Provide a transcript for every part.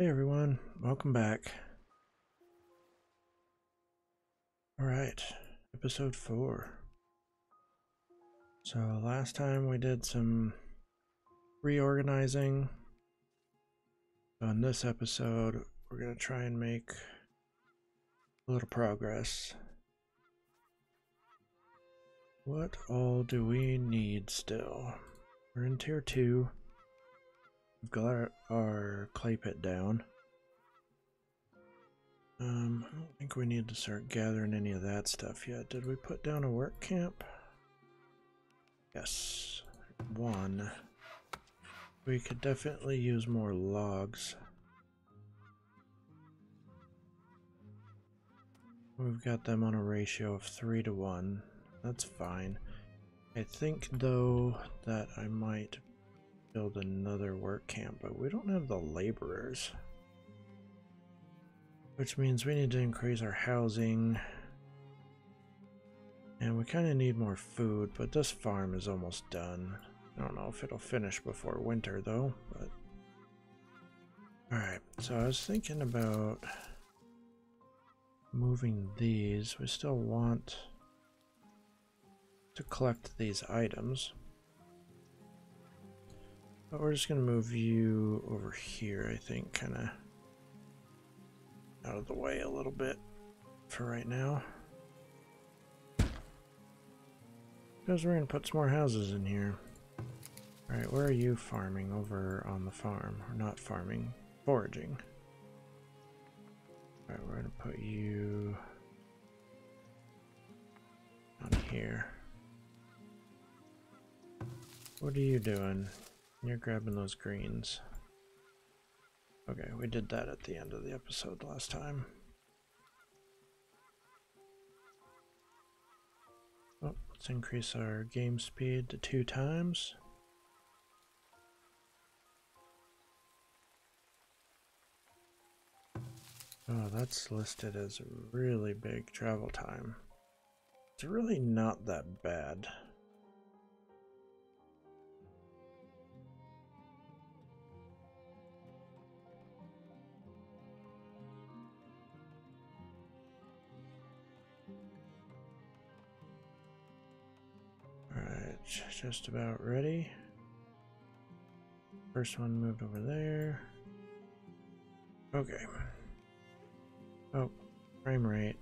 Hey everyone, welcome back. Alright, episode 4. So last time we did some reorganizing. On this episode, we're going to try and make a little progress. What all do we need still? We're in tier 2. We've got our clay pit down. I don't think we need to start gathering any of that stuff yet. Did we put down a work camp? Yes, 1. We could definitely use more logs. We've got them on a ratio of 3 to 1. That's fine. I think though that I might build another work camp, but we don't have the laborers. Which means we need to increase our housing. And we kind of need more food, but this farm is almost done. I don't know if it'll finish before winter though, but... Alright, so I was thinking about moving these. We still want to collect these items. But we're just going to move you over here, I think, kind of out of the way a little bit for right now. Because we're going to put some more houses in here. Alright, where are you farming? Over on the farm. Or not farming, foraging. Alright, we're going to put you on here. What are you doing? You're grabbing those greens. Okay, we did that at the end of the episode last time. Oh, let's increase our game speed to 2 times. Oh, that's listed as a really big travel time. It's really not that bad. Alright, just about ready. First one moved over there. Okay. Oh, frame rate.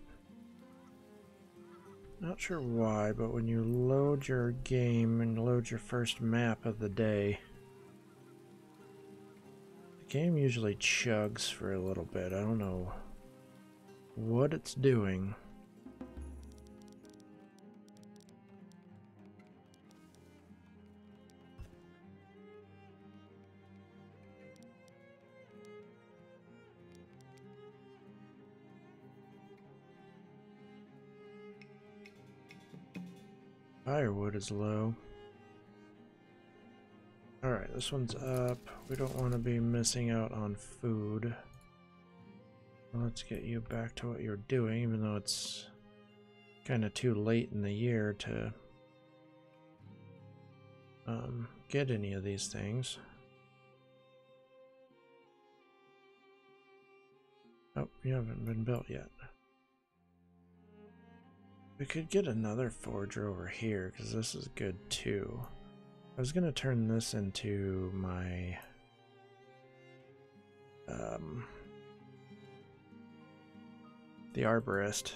Not sure why, but when you load your game and load your first map of the day, the game usually chugs for a little bit. I don't know what it's doing. Firewood is low. Alright, this one's up. We don't want to be missing out on food. Let's get you back to what you're doing, even though it's kind of too late in the year to get any of these things. Oh, you haven't been built yet. We could get another forger over here, because this is good too. I was going to turn this into my the arborist.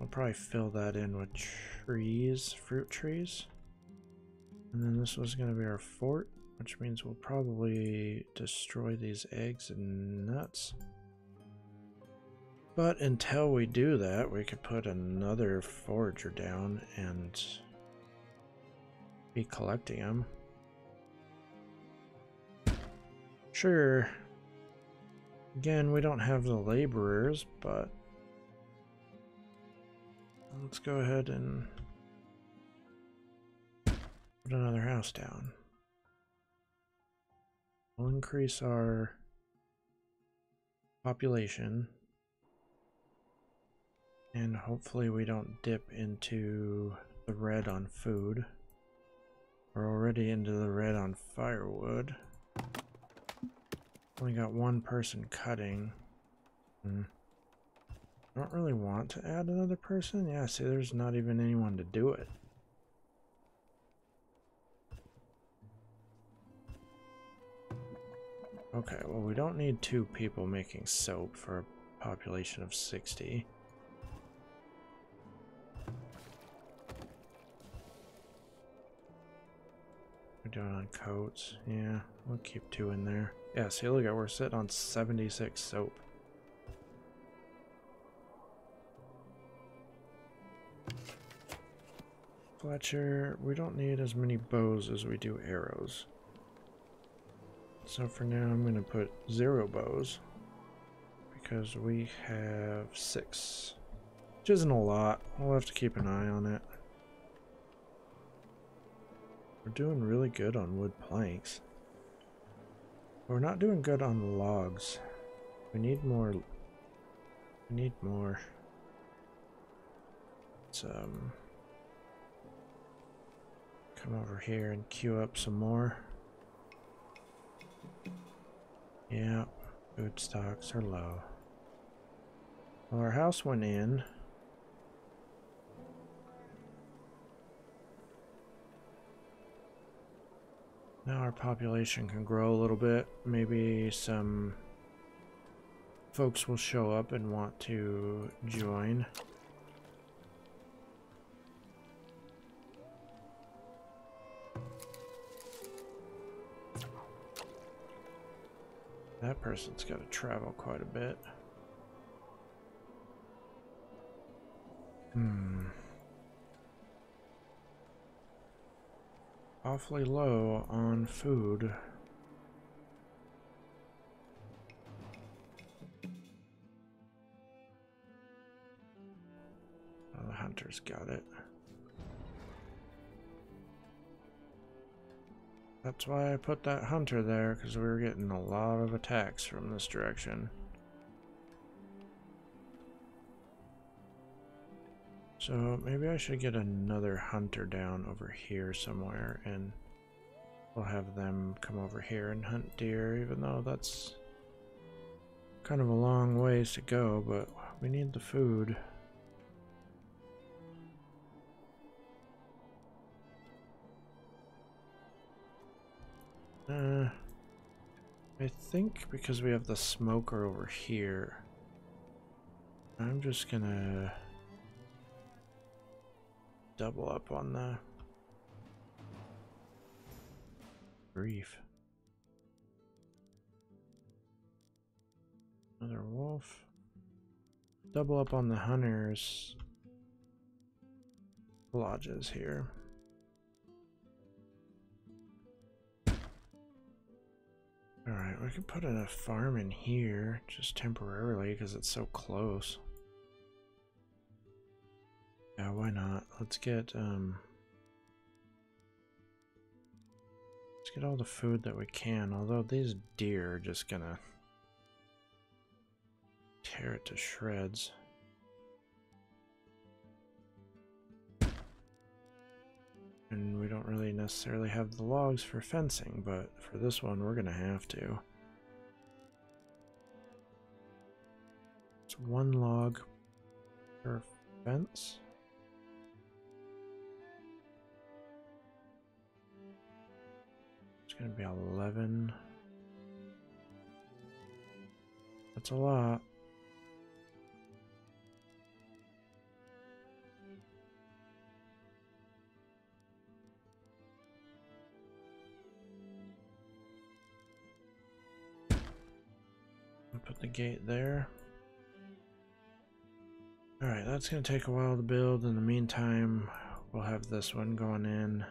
I'll probably fill that in with trees, fruit trees. And then this was going to be our fort, which means we'll probably destroy these eggs and nuts. But until we do that, we could put another forager down and be collecting them. Sure. Again, we don't have the laborers, but let's go ahead and put another house down. We'll increase our population. And hopefully we don't dip into the red on food. We're already into the red on firewood. Only got one person cutting. I don't really want to add another person. Yeah, see, there's not even anyone to do it. Okay, well, we don't need 2 people making soap for a population of 60. We're doing on coats. Yeah, we'll keep 2 in there. Yeah, see, look at, we're sitting on 76 soap. Fletcher, we don't need as many bows as we do arrows. So for now, I'm going to put 0 bows. Because we have 6. Which isn't a lot. We'll have to keep an eye on it. We're doing really good on wood planks. We're not doing good on logs. We need more. We need more. Let's come over here and queue up some more. Yeah, food stocks are low. Well, our house went in. Now our population can grow a little bit. Maybe some folks will show up and want to join. That person's got to travel quite a bit. Awfully low on food. Oh, the hunter's got it. That's why I put that hunter there, because we were getting a lot of attacks from this direction. So maybe I should get another hunter down over here somewhere, and we'll have them come over here and hunt deer, even though that's kind of a long ways to go, but we need the food. I think because we have the smoker over here, I'm just gonna double up on the grief. Another wolf. Double up on the hunters' lodges here. Alright, we can put a farm in here just temporarily because it's so close. Yeah, why not? Let's get all the food that we can, although these deer are just gonna tear it to shreds. And we don't really necessarily have the logs for fencing, but for this one we're gonna have to. It's 1 log per fence. It's gonna be 11. That's a lot. Put the gate there. Alright, that's going to take a while to build. In the meantime, we'll have this one going in.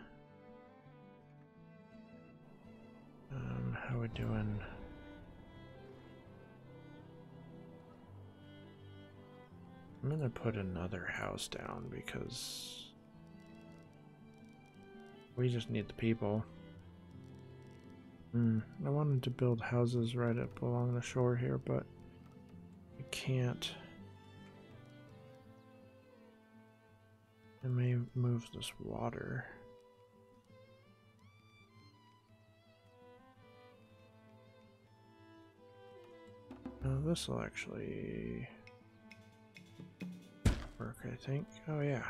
How are we doing? I'm going to put another house down because we just need the people. I wanted to build houses right up along the shore here, but you can't. It may move this water. This will actually work, I think. Oh yeah.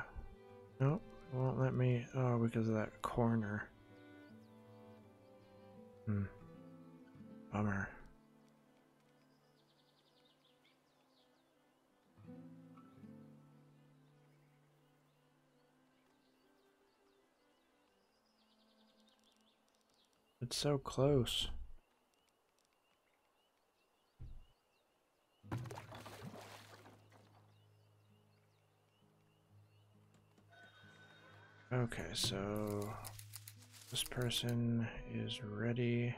Nope, it won't let me. Oh, because of that corner. Bummer. It's so close. Okay, so this person is ready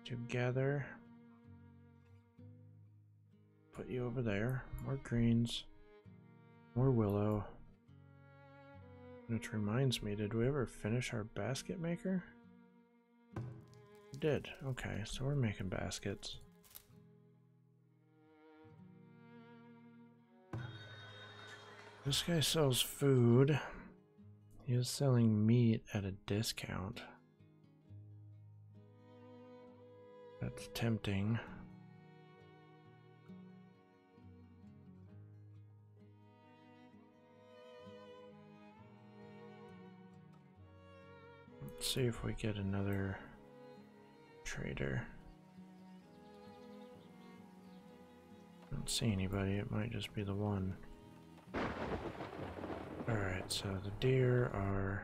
to gather. Put you over there. More greens. More willow. Which reminds me, did we ever finish our basket maker? We did. Okay, so we're making baskets. This guy sells food. He is selling meat at a discount. That's tempting. Let's see if we get another trader. I don't see anybody. It might just be the one. Alright, so the deer are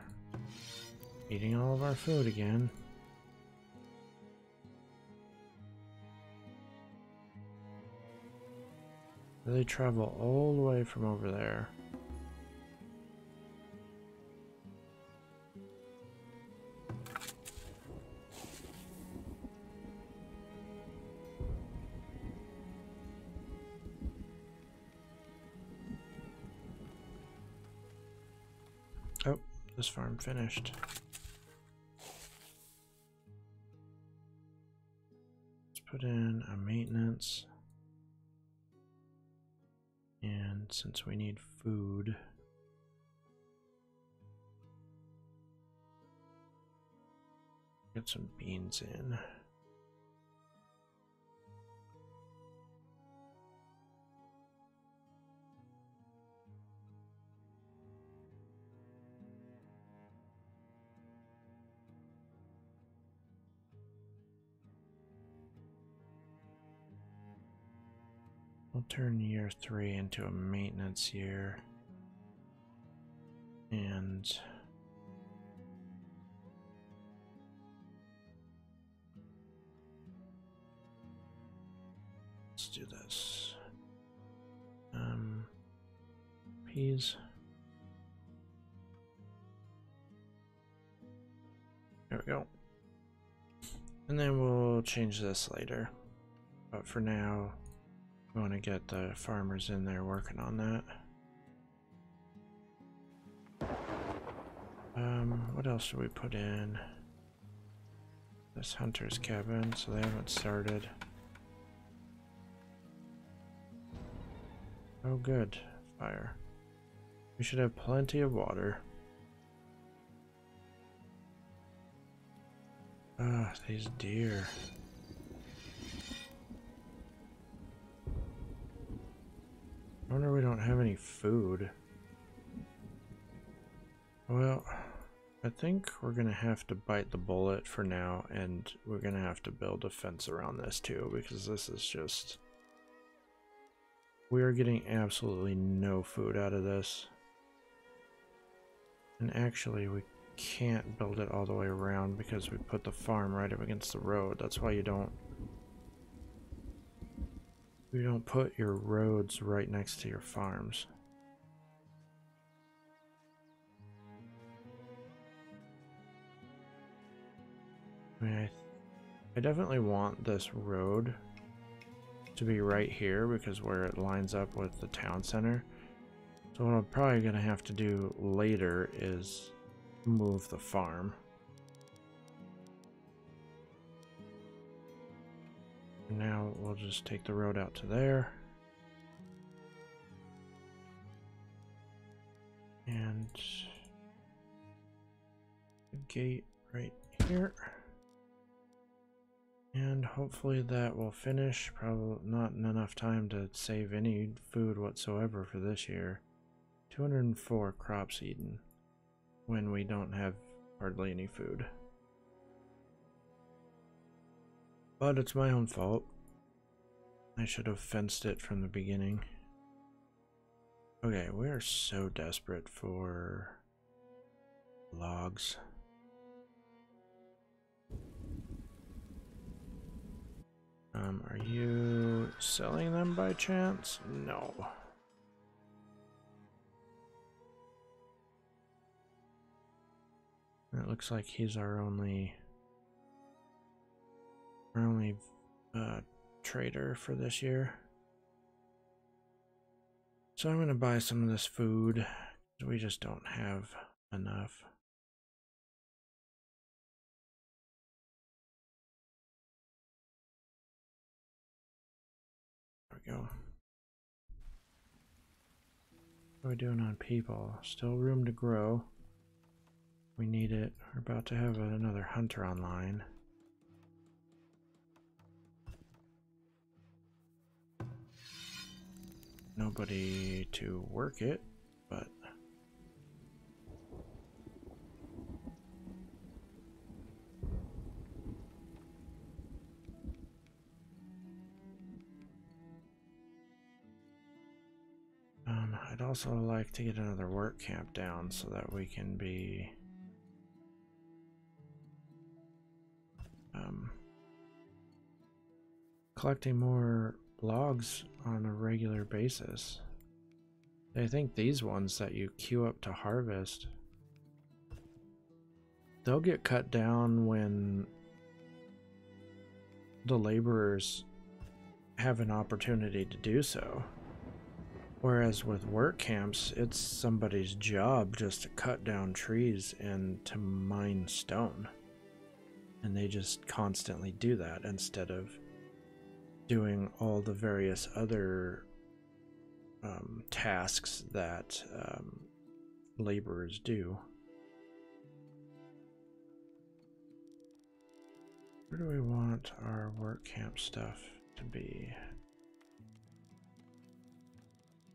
eating all of our food again. They travel all the way from over there. Oh, this farm finished. Let's put in a maintenance. And since we need food, get some beans in. We'll turn year 3 into a maintenance year. And let's do this. Peas. There we go. And then we'll change this later. But for now, we want to get the farmers in there working on that. What else should we put in? This hunter's cabin, so they haven't started. Oh good, fire. We should have plenty of water. Ah, these deer. I wonder we don't have any food. Well, I think we're gonna have to bite the bullet for now, and we're gonna have to build a fence around this too, because this is just... We are getting absolutely no food out of this. And actually, we can't build it all the way around because we put the farm right up against the road. That's why you don't put your roads right next to your farms. I mean, I definitely want this road to be right here because where it lines up with the town center. So what I'm probably gonna have to do later is move the farm. Now we'll just take the road out to there. And the gate right here. And hopefully that will finish. Probably not enough time to save any food whatsoever for this year. 204 crops eaten when we don't have hardly any food. But it's my own fault. I should have fenced it from the beginning. Okay, we are so desperate for logs. Are you selling them by chance? No. It looks like he's our only trader for this year. So I'm going to buy some of this food. We just don't have enough. There we go. What are we doing on people? Still room to grow. We need it. We're about to have another hunter online. Nobody to work it, but I'd also like to get another work camp down so that we can be collecting more logs on a regular basis. I think these ones that you queue up to harvest, they'll get cut down when the laborers have an opportunity to do so. Whereas with work camps, it's somebody's job just to cut down trees and to mine stone. And they just constantly do that instead of doing all the various other tasks that laborers do. Where do we want our work camp stuff to be?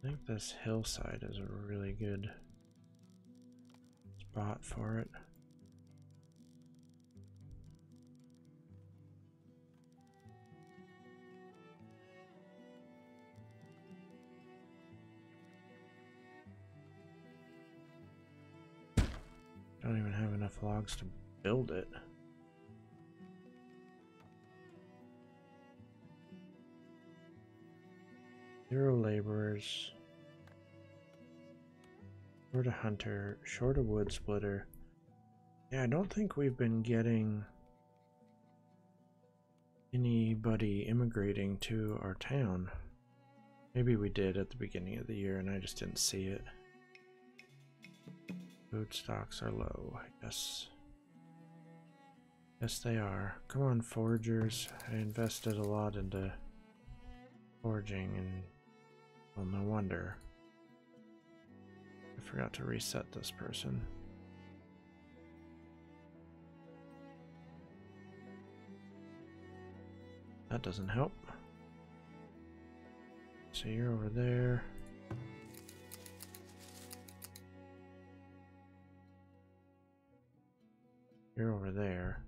I think this hillside is a really good spot for it. Don't even have enough logs to build it. Zero laborers. Short a hunter. Short a wood splitter. Yeah, I don't think we've been getting anybody immigrating to our town. Maybe we did at the beginning of the year and I just didn't see it. Food stocks are low, I guess. Yes, they are. Come on, foragers. I invested a lot into foraging and, well, no wonder. I forgot to reset this person. That doesn't help. So you're over there. You're over there.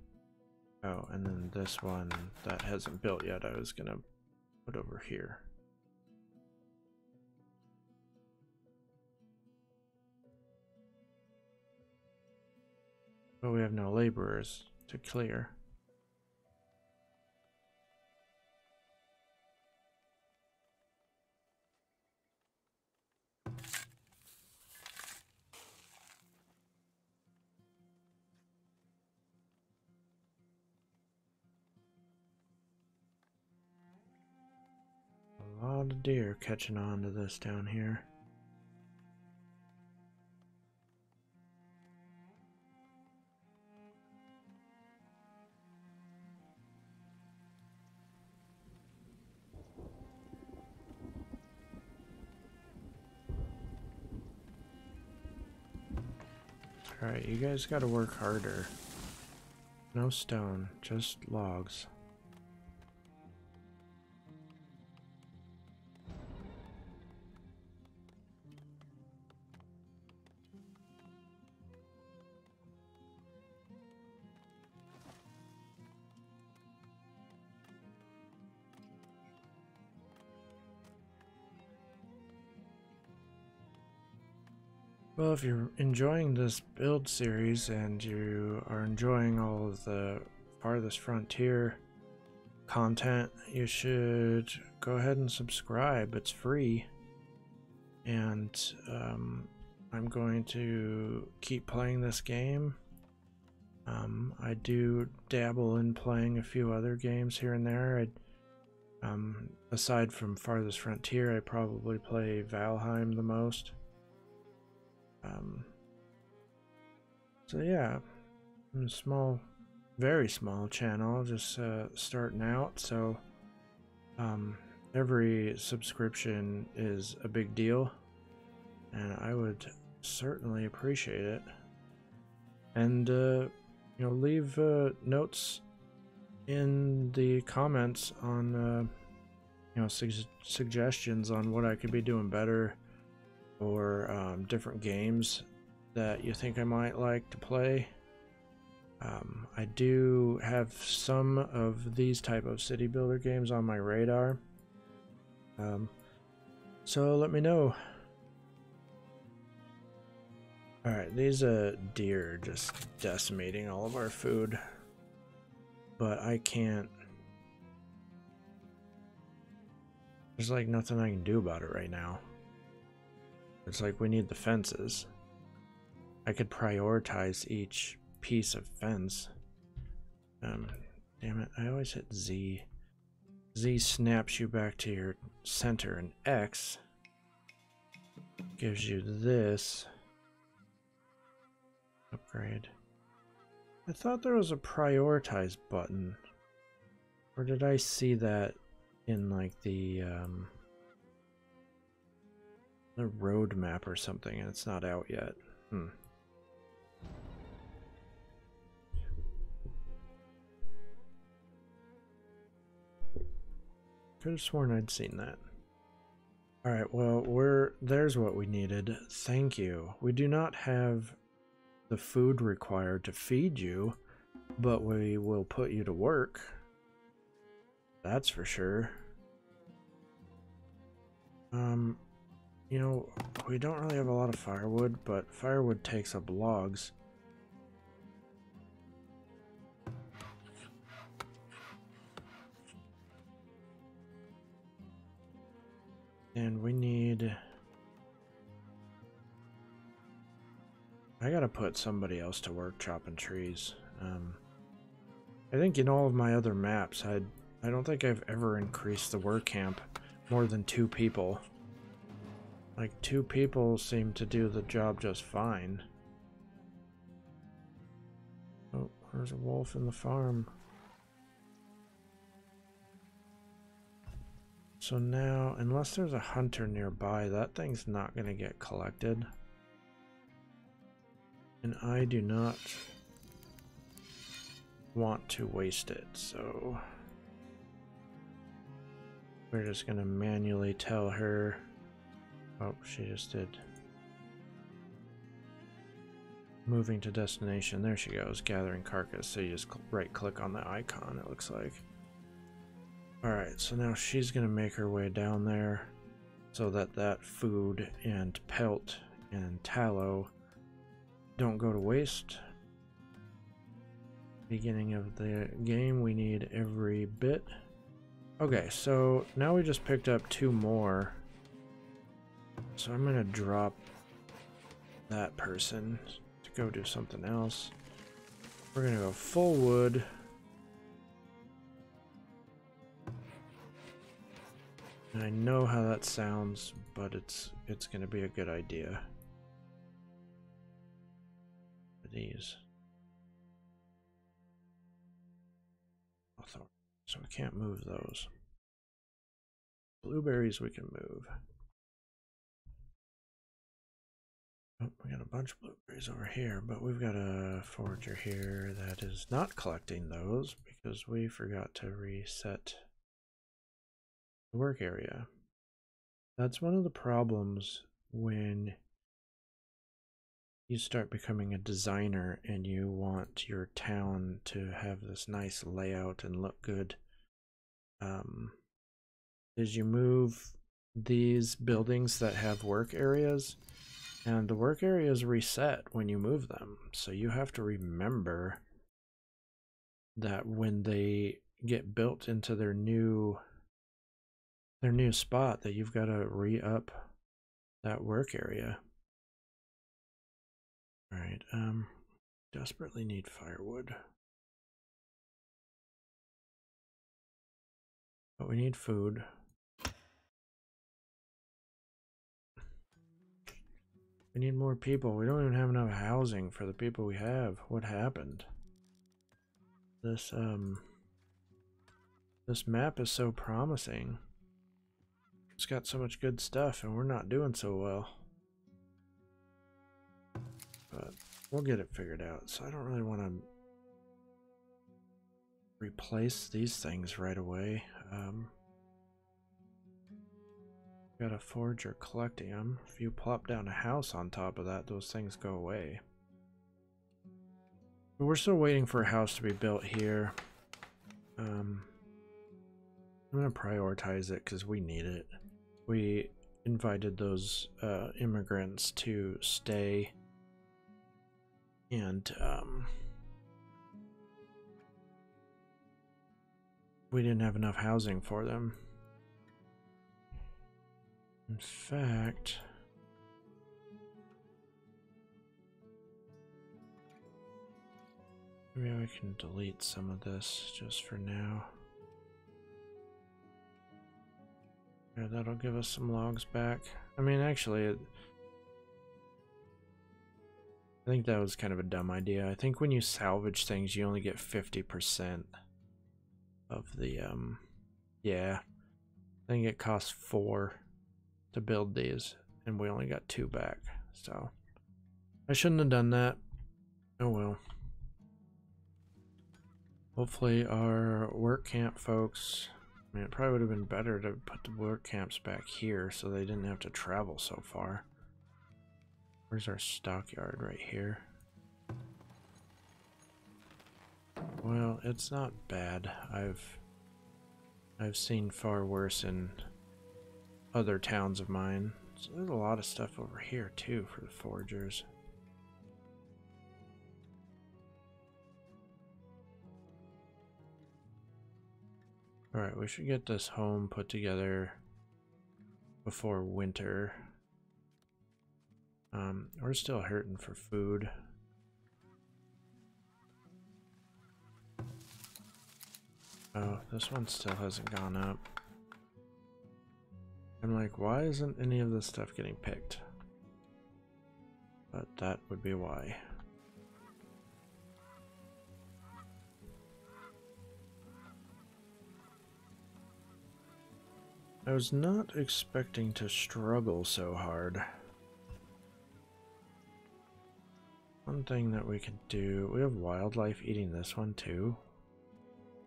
Oh, and then this one that hasn't built yet, I was gonna put over here. But we have no laborers to clear. A lot of deer catching on to this down here. Alright, you guys gotta work harder. No stone, just logs. Well, if you're enjoying this build series and you are enjoying all of the Farthest Frontier content, you should go ahead and subscribe. It's free. And I'm going to keep playing this game. I do dabble in playing a few other games here and there. Aside from Farthest Frontier, I probably play Valheim the most. So yeah, I'm a small, very small channel, just starting out. So every subscription is a big deal, and I would certainly appreciate it. And you know, leave notes in the comments on you know, suggestions on what I could be doing better, or different games that you think I might like to play. I do have some of these type of city builder games on my radar, so let me know. Alright, these deer are just decimating all of our food, but I can't, there's like nothing I can do about it right now. It's like we need the fences. I could prioritize each piece of fence. Damn it, I always hit Z. Z snaps you back to your center, and X gives you this upgrade. I thought there was a prioritize button, or did I see that in like the road map or something, and it's not out yet? Could have sworn I'd seen that. Alright, well, there's what we needed. Thank you. We do not have the food required to feed you, but we will put you to work. That's for sure. You know, we don't really have a lot of firewood, but firewood takes up logs. And we need... I gotta put somebody else to work chopping trees. I think in all of my other maps, I don't think I've ever increased the work camp more than 2 people. Like, 2 people seem to do the job just fine. Oh, there's a wolf in the farm. So now, unless there's a hunter nearby, that thing's not going to get collected. And I do not want to waste it, so we're just going to manually tell her. Oh, she just did. Moving to destination. There she goes, gathering carcass. So you just right click on the icon, it looks like. Alright, so now she's going to make her way down there so that that food and pelt and tallow don't go to waste. Beginning of the game, we need every bit. Okay, so now we just picked up 2 more. So I'm going to drop that person to go do something else. We're going to go full wood. And I know how that sounds, but it's going to be a good idea. These. So we can't move those. Blueberries we can move. Oh, we got a bunch of blueberries over here, but we've got a forager here that is not collecting those because we forgot to reset the work area. That's one of the problems when you start becoming a designer and you want your town to have this nice layout and look good. Is you move these buildings that have work areas And the work areas reset when you move them, so you have to remember that when they get built into their new spot, that you've got to re-up that work area. All right, desperately need firewood. But we need food. We need more people. We don't even have enough housing for the people we have. What happened? This map is so promising. It's got so much good stuff and we're not doing so well. But we'll get it figured out. So I don't really want to replace these things right away. Got a forager collecting them. If you plop down a house on top of that, those things go away. But we're still waiting for a house to be built here. I'm going to prioritize it because we need it. We invited those immigrants to stay, and we didn't have enough housing for them. In fact, maybe I can delete some of this just for now. Yeah, that'll give us some logs back. I mean, actually, I think that was kind of a dumb idea. I think when you salvage things, you only get 50% of the, yeah. I think it costs 4 to build these, and we only got 2 back. So, I shouldn't have done that. Oh well. Hopefully our work camp folks, I mean, it probably would have been better to put the work camps back here so they didn't have to travel so far. Where's our stockyard? Right here. Well, it's not bad. I've seen far worse in other towns of mine. So there's a lot of stuff over here too for the foragers. Alright, we should get this home put together before winter. We're still hurting for food. Oh, this one still hasn't gone up. I'm like, why isn't any of this stuff getting picked? But that would be why. I was not expecting to struggle so hard. One thing that we could do, we have wildlife eating this one too.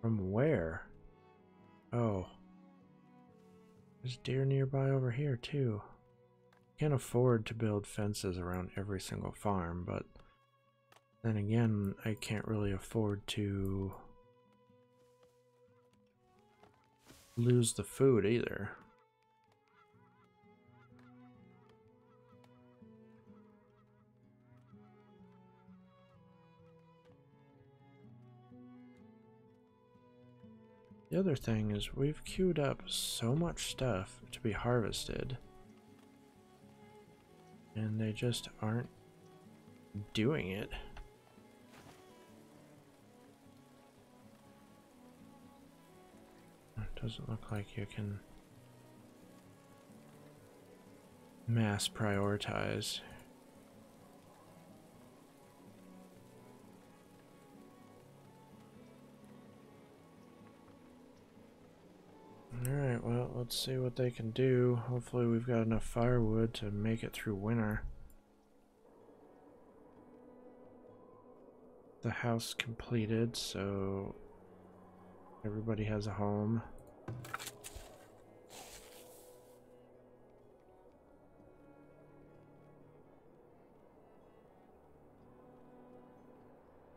From where? Oh. There's deer nearby over here too. Can't afford to build fences around every single farm, but then again, I can't really afford to lose the food either. The other thing is we've queued up so much stuff to be harvested, and they just aren't doing it. It doesn't look like you can mass prioritize. Alright, well, let's see what they can do. Hopefully we've got enough firewood to make it through winter. The house completed, so everybody has a home.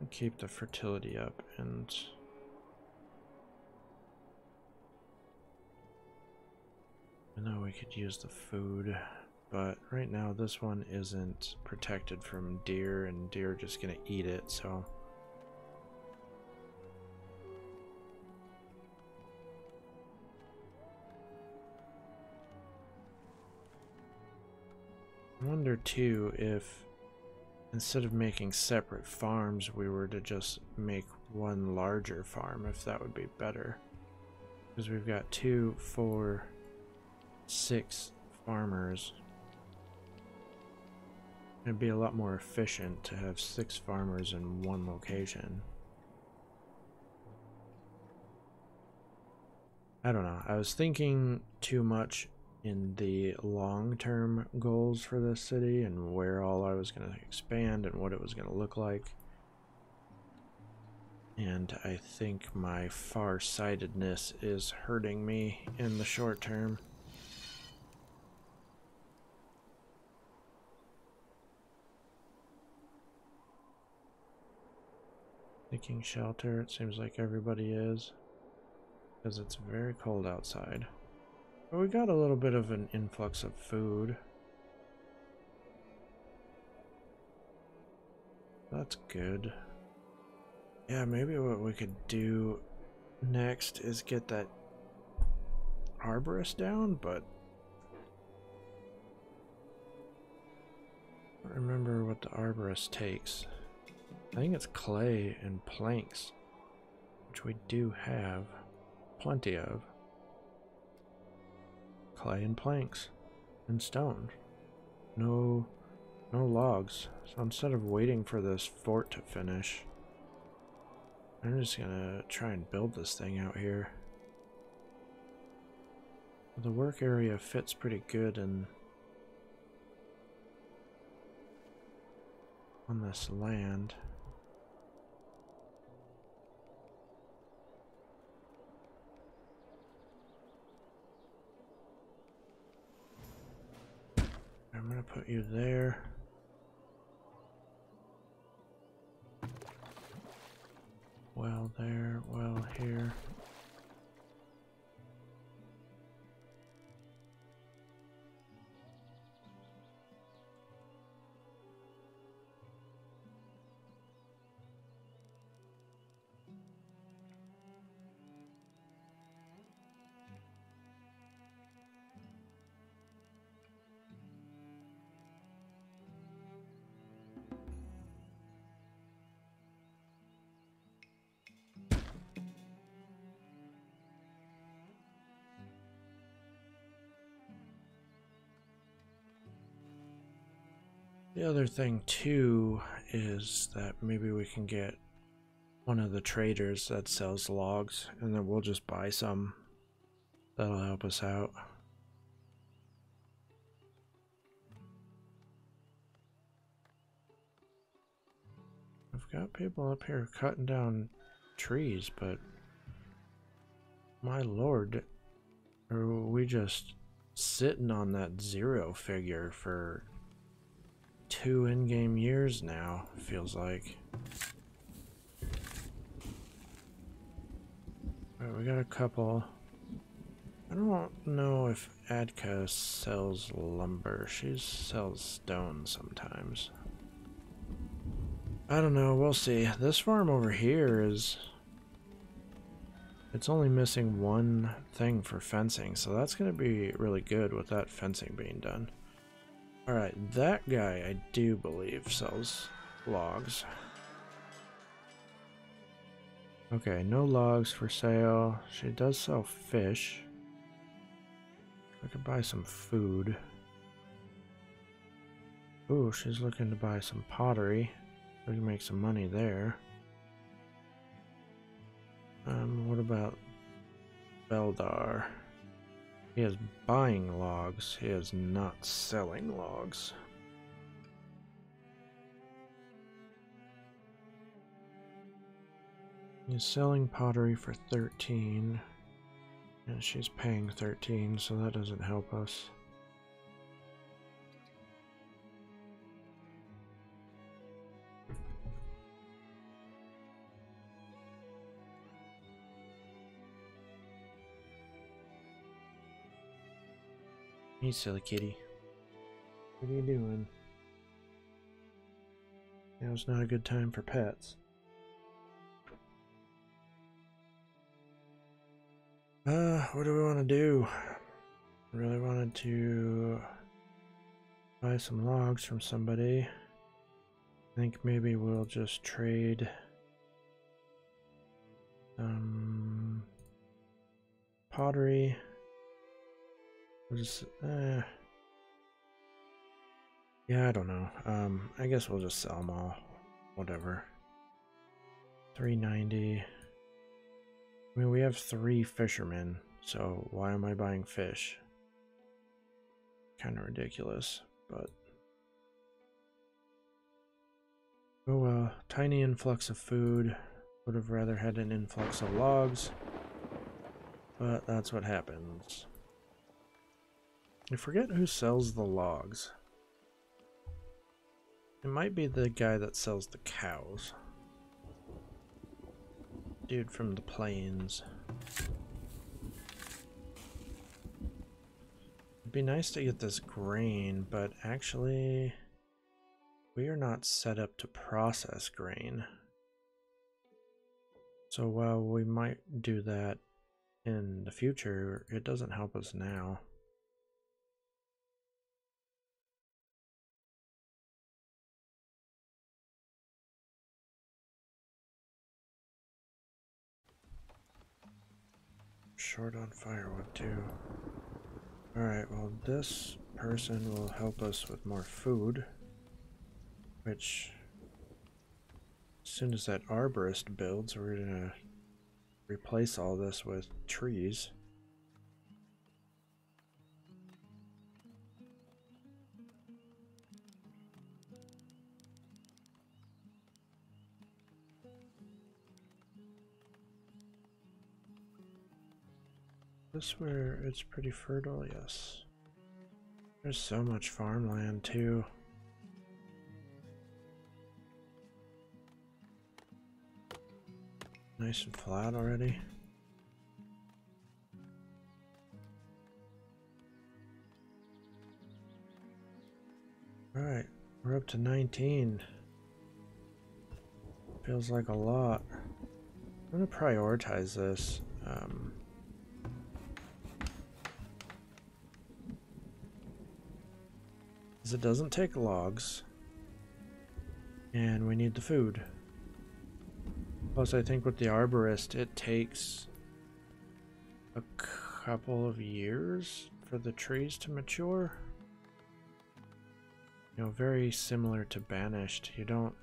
And keep the fertility up, and I know we could use the food. but right now this one isn't protected from deer, and deer are just gonna eat it, so. I wonder too if instead of making separate farms, we were to just make one larger farm, if that would be better. Because we've got 2, 4, 6 farmers. It'd be a lot more efficient to have 6 farmers in one location. I don't know. I was thinking too much in the long-term goals for this city and where all I was going to expand and what it was going to look like. And I think my far-sightedness is hurting me in the short term. Taking shelter, it seems like everybody is, because it's very cold outside. But we got a little bit of an influx of food. That's good. Yeah, maybe what we could do next is get that arborist down, but I don't remember what the arborist takes. I think it's clay and planks, which we do have plenty of. Clay and planks and stone. No logs. So instead of waiting for this fort to finish, I'm just gonna try and build this thing out here. The work area fits pretty good on this land. I'm gonna put you there. Well there, well here. The other thing too is that maybe we can get one of the traders that sells logs, and then we'll just buy some. That'll help us out. I've got people up here cutting down trees, but my lord, are we just sitting on that 0 figure for 2 in-game years now, feels like. Alright, we got a couple. I don't know if Adka sells lumber. She sells stone sometimes. I don't know, we'll see. This farm over here is... it's only missing one thing for fencing, so that's going to be really good with that fencing being done. Alright, that guy I do believe sells logs. Okay, no logs for sale. She does sell fish. I could buy some food. Ooh, she's looking to buy some pottery. We can make some money there. What about Beldar? He is buying logs. He is not selling logs. He's selling pottery for 13. And she's paying 13, so that doesn't help us. You silly kitty. What are you doing? Now's not a good time for pets. What do we want to do? I really wanted to buy some logs from somebody. I think maybe we'll just trade pottery. We'll just, yeah, I don't know. I guess we'll just sell them all. Whatever. 390. I mean, we have 3 fishermen, so why am I buying fish? Kind of ridiculous, but oh well. Tiny influx of food. Would have rather had an influx of logs, but that's what happens. I forget who sells the logs. It might be the guy that sells the cows. Dude from the plains. It'd be nice to get this grain, but actually we are not set up to process grain. So while we might do that in the future, it doesn't help us now. Short on firewood too. Alright, well this person will help us with more food, which as soon as that arborist builds, we're gonna replace all this with trees. This where it's pretty fertile, yes. There's so much farmland too. Nice and flat already. Alright, we're up to 19. Feels like a lot. I'm gonna prioritize this. Because it doesn't take logs. And we need the food. Plus, I think with the arborist, it takes a couple of years for the trees to mature. You know, very similar to Banished. You don't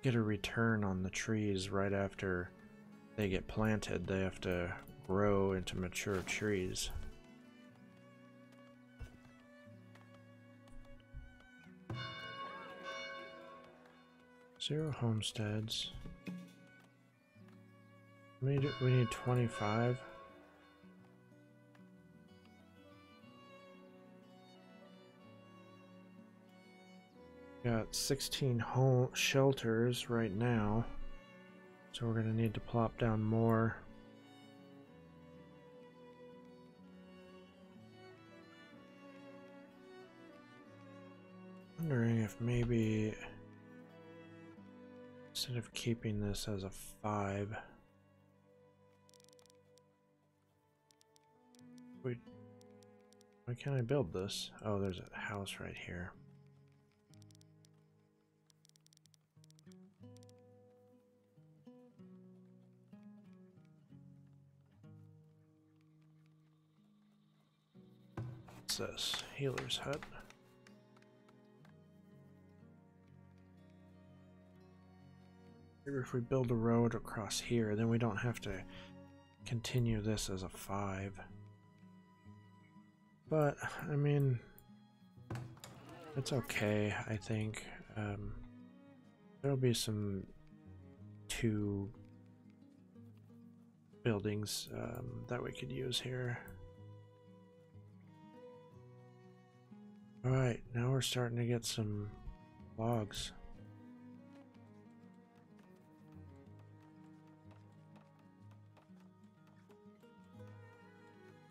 get a return on the trees right after they get planted. They have to grow into mature trees. Zero homesteads. We need 25. Got 16 home shelters right now, so we're gonna need to plop down more. Wondering if maybe instead of keeping this as a 5, why can't I build this? Oh, there's a house right here. What's this? Healer's hut. Maybe if we build a road across here, then we don't have to continue this as a 5. But, I mean, it's okay, I think. There'll be some 2 buildings that we could use here. Alright, now we're starting to get some logs.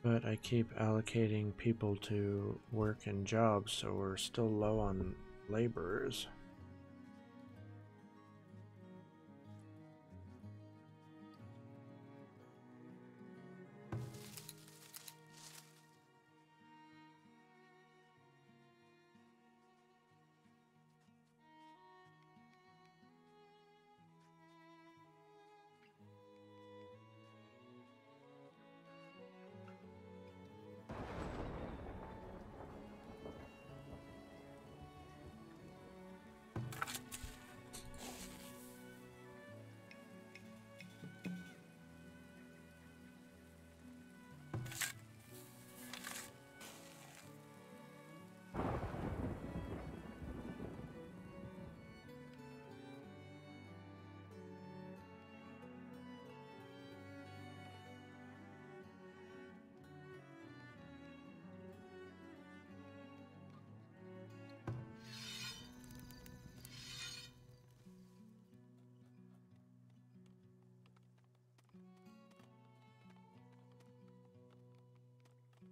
But I keep allocating people to work and jobs, so we're still low on laborers.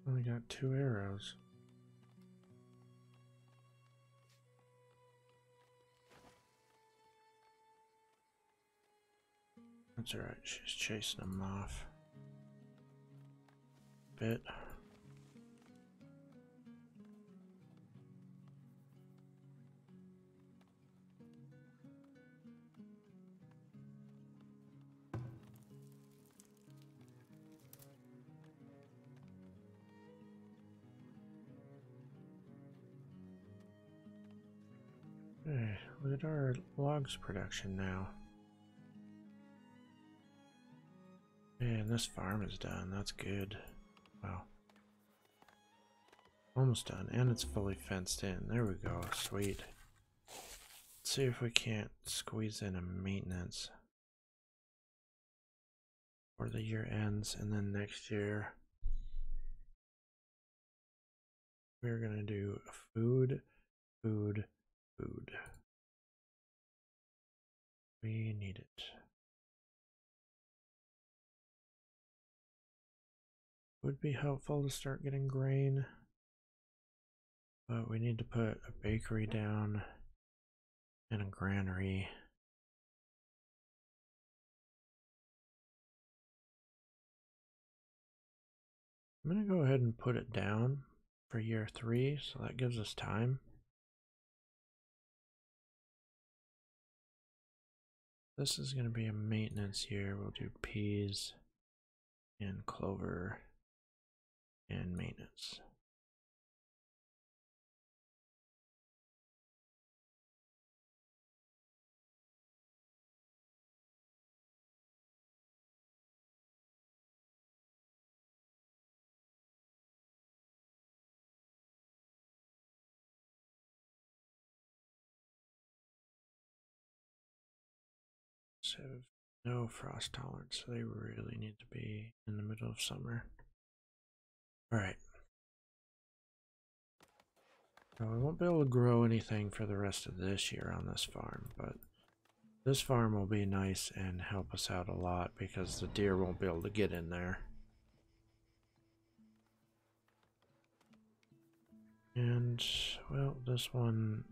Only got 2 arrows. That's alright, she's chasing them off. Bit. Hey, look at our logs production now. Man, this farm is done. That's good. Wow. Almost done, and it's fully fenced in. There we go. Sweet. Let's see if we can't squeeze in a maintenance before the year ends, and then next year we're gonna do food, food, food. We need it. Would be helpful to start getting grain, but we need to put a bakery down and a granary. I'm gonna go ahead and put it down for year 3, so that gives us time. This is gonna be a maintenance year. We'll do peas and clover and maintenance. Have no frost tolerance, so they really need to be in the middle of summer. Alright. So we won't be able to grow anything for the rest of this year on this farm, but this farm will be nice and help us out a lot because the deer won't be able to get in there. And, well, this one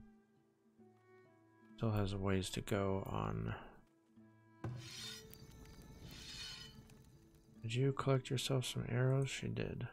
still has a ways to go on. Did you collect yourself some arrows? She did.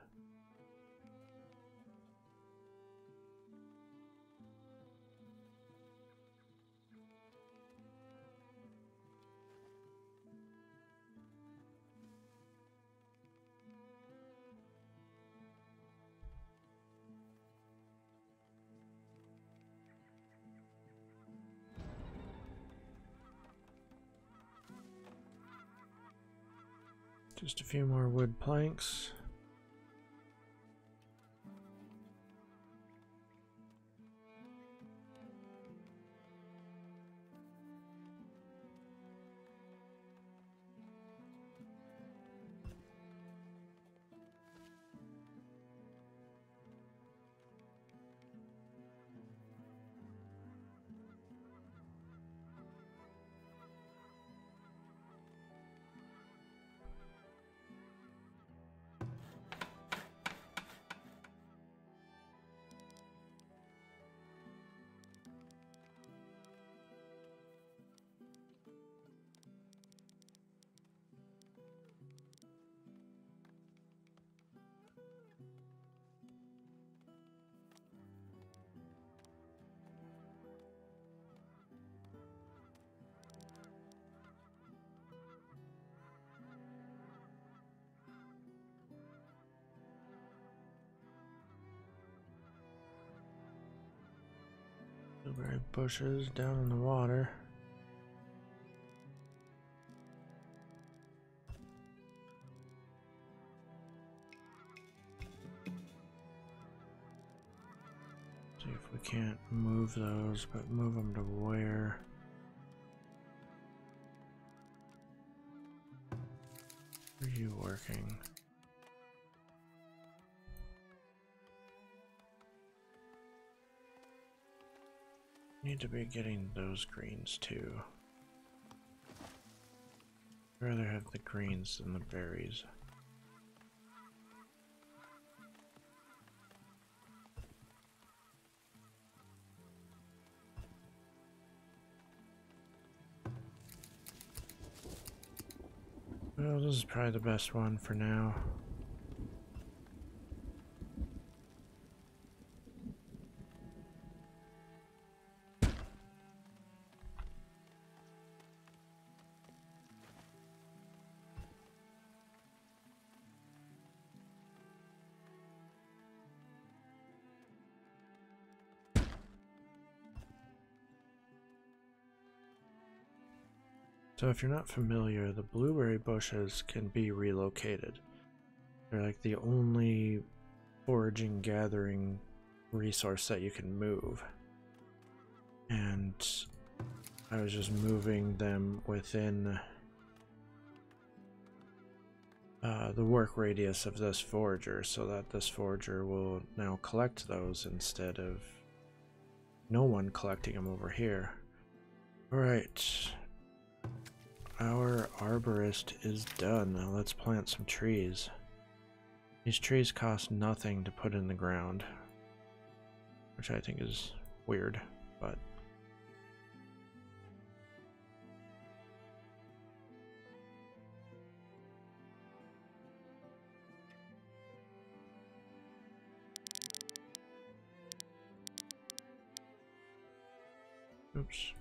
Just a few more wood planks. Blueberry bushes down in the water. See if we can't move those, but move them to where? Where are you working? Need to be getting those greens too. I'd rather have the greens than the berries. Well, this is probably the best one for now. So if you're not familiar, the blueberry bushes can be relocated. They're like the only foraging gathering resource that you can move. And I was just moving them within the work radius of this forager so that this forager will now collect those instead of no one collecting them over here. Alright. Our arborist is done. Now let's plant some trees. These trees cost nothing to put in the ground, which I think is weird, but oops.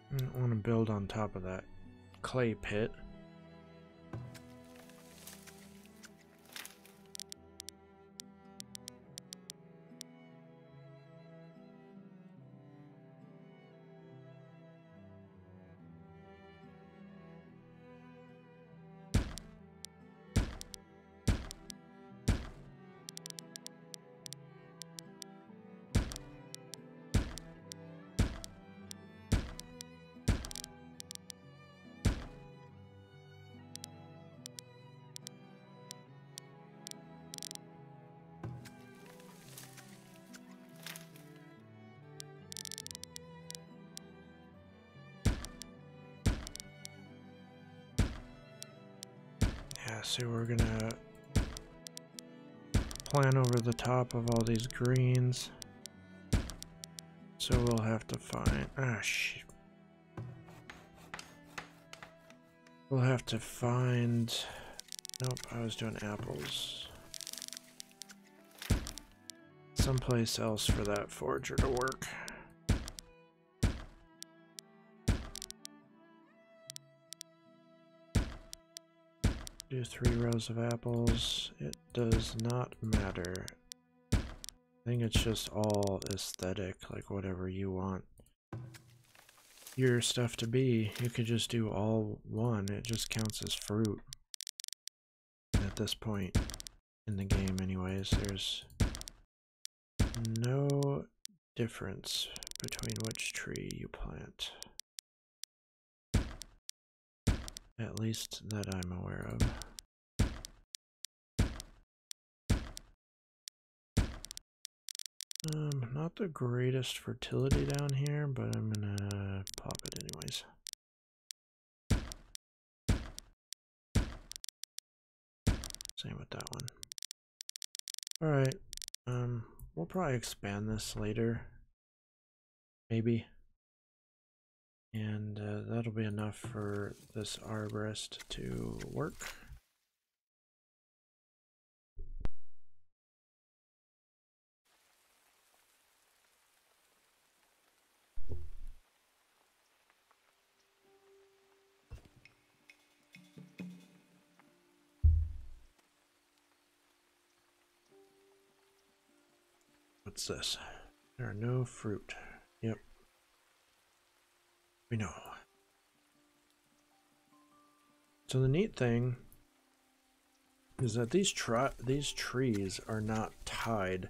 I don't want to build on top of that clay pit. Yeah, so we're gonna plant over the top of all these greens. So we'll have to find... We'll have to find... Nope, I was doing apples. Someplace else for that forager to work. Do 3 rows of apples. It does not matter. I think it's just all aesthetic, like whatever you want your stuff to be. You could just do all one. It just counts as fruit. At this point in the game anyways, there's no difference between which tree you plant. At least that I'm aware of. Not the greatest fertility down here, but I'm gonna pop it anyways. Same with that one. Alright, we'll probably expand this later. Maybe. And that'll be enough for this arborist to work. What's this? There are no fruit. Yep. We know. So the neat thing is that these trees are not tied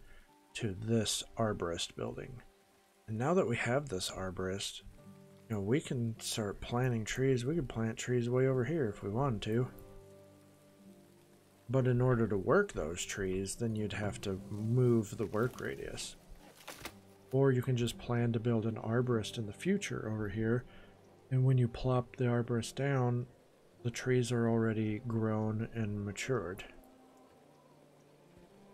to this arborist building. And now that we have this arborist, you know, we can start planting trees. We could plant trees way over here if we wanted to. But in order to work those trees, then you'd have to move the work radius. Or you can just plan to build an arborist in the future over here, and when you plop the arborist down, the trees are already grown and matured.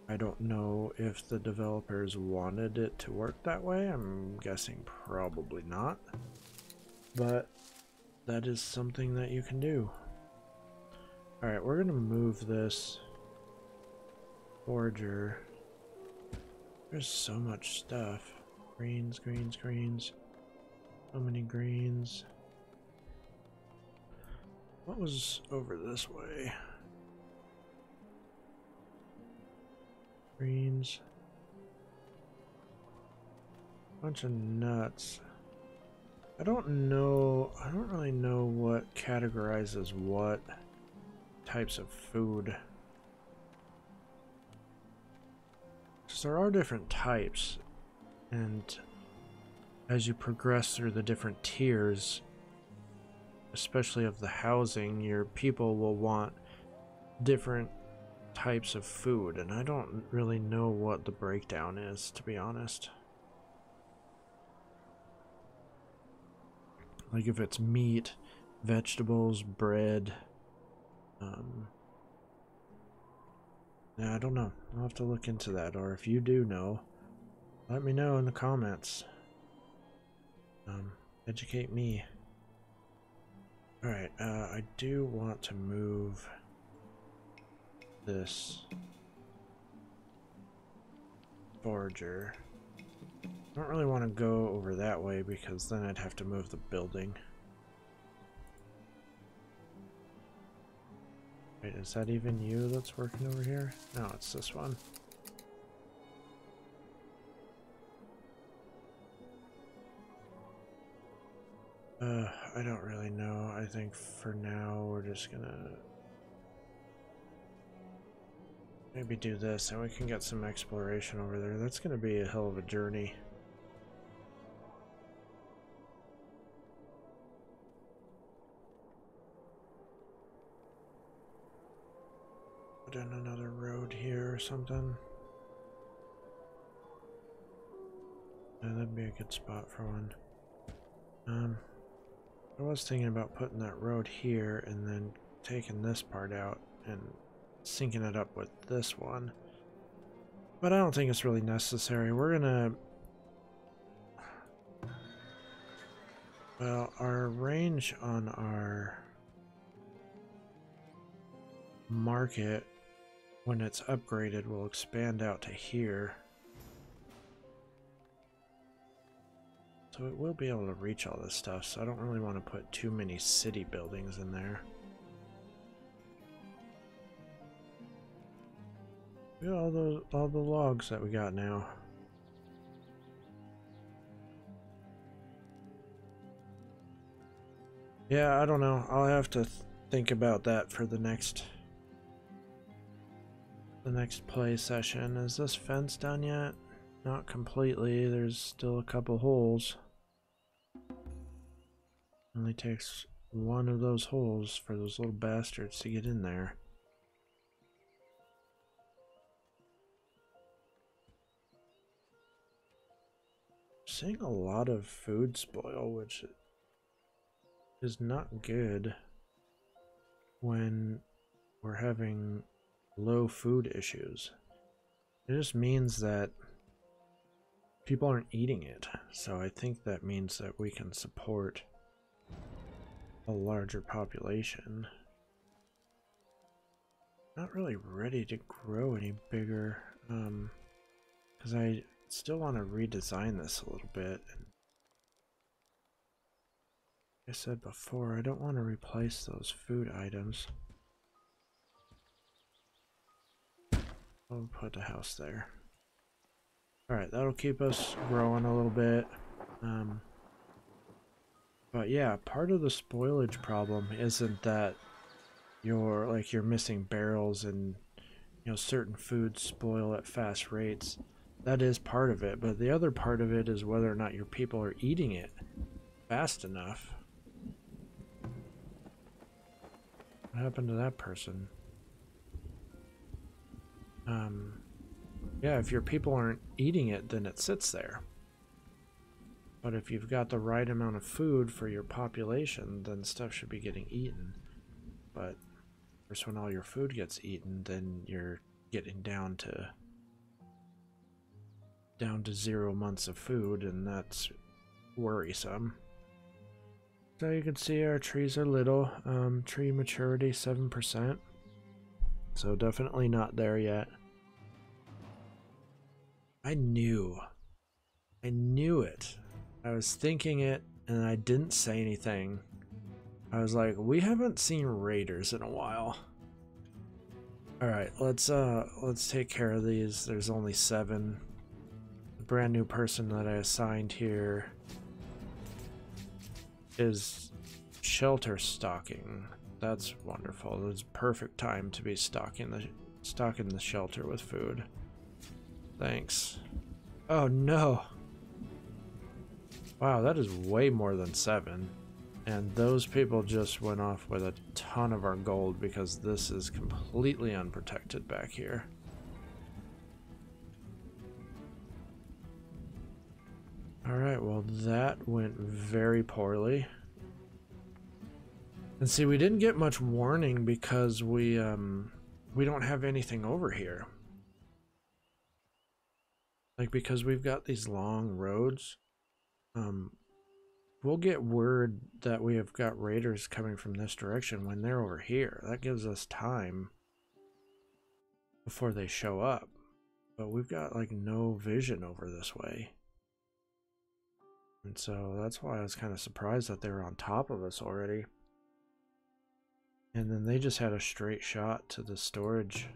I don't know if the developers wanted it to work that way. I'm guessing probably not. But that is something that you can do. Alright, we're going to move this forager. There's so much stuff. Greens, greens, greens. So many greens. What was over this way? Greens. Bunch of nuts. I don't really know what categorizes what types of food. Because there are different types, and as you progress through the different tiers, especially of the housing, your people will want different types of food, and I don't really know what the breakdown is, to be honest. Like if it's meat, vegetables, bread. Yeah, I don't know. I'll have to look into that, or if you do know, let me know in the comments. Educate me. Alright, I do want to move this forager. I don't really want to go over that way because then I'd have to move the building. Wait, is that even you that's working over here? No, it's this one. I don't really know. I think for now we're just gonna maybe do this and we can get some exploration over there. That's gonna be a hell of a journey. Put in another road here or something. Yeah, that'd be a good spot for one. I was thinking about putting that road here and then taking this part out and syncing it up with this one. But I don't think it's really necessary. We're gonna... Well, our range on our market, when it's upgraded, will expand out to here. So it will be able to reach all this stuff, so I don't really want to put too many city buildings in there. Look at all the logs that we got now. Yeah, I don't know. I'll have to think about that for the next play session. Is this fence done yet? Not completely. There's still a couple holes. Only takes one of those holes for those little bastards to get in there. Seeing a lot of food spoil, which is not good when we're having low food issues. It just means that people aren't eating it, so I think that means that we can support a larger population. Not really ready to grow any bigger, because I still want to redesign this a little bit. Like I said before, I don't want to replace those food items. I'll put a house there. Alright, that'll keep us growing a little bit. But yeah, part of the spoilage problem isn't that you're missing barrels and certain foods spoil at fast rates. That is part of it, but the other part of it is whether or not your people are eating it fast enough. What happened to that person? Yeah, if your people aren't eating it, then it sits there. But if you've got the right amount of food for your population, then stuff should be getting eaten. But of course, when all your food gets eaten, then you're getting down to 0 months of food, and that's worrisome. So you can see our trees are little. Tree maturity 7%. So definitely not there yet. I knew it. I was thinking it, and I didn't say anything. I was like, we haven't seen raiders in a while. Alright, let's take care of these. There's only 7. The brand new person that I assigned here is shelter stocking. That's wonderful. It's perfect time to be stocking the shelter with food. Thanks. Oh no. Wow, that is way more than 7. And those people just went off with a ton of our gold because this is completely unprotected back here. Alright, well that went very poorly. And see, we didn't get much warning because we don't have anything over here. Like, because we've got these long roads, we'll get word that we have got raiders coming from this direction when they're over here. That gives us time before they show up. But we've got like no vision over this way. And so that's why I was kind of surprised that they were on top of us already. And then they just had a straight shot to the storehouse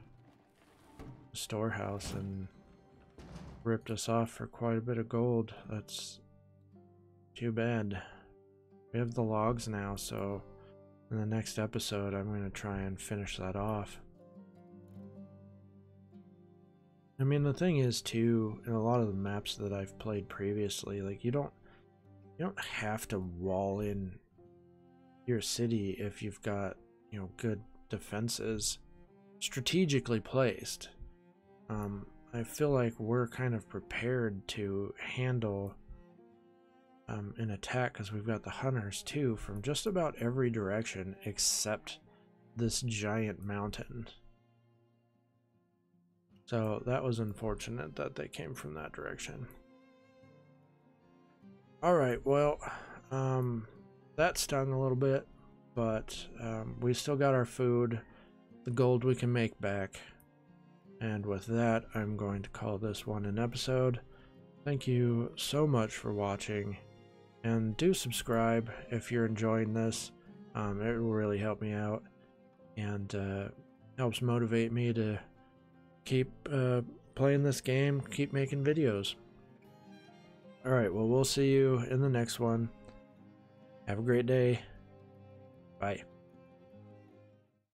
and ripped us off for quite a bit of gold. That's too bad. We have the logs now, so in the next episode I'm going to try and finish that off. I mean, the thing is too, in a lot of the maps that I've played previously, like you don't have to wall in your city if you've got, good defenses strategically placed. I feel like we're kind of prepared to handle an attack because we've got the hunters too from just about every direction except this giant mountain. So that was unfortunate that they came from that direction. Alright, well, that stung a little bit, but we still got our food, the gold we can make back. And with that, I'm going to call this one an episode. Thank you so much for watching, and do subscribe if you're enjoying this. It will really help me out, and helps motivate me to keep playing this game, keep making videos. Alright, well, we'll see you in the next one. Have a great day. Bye.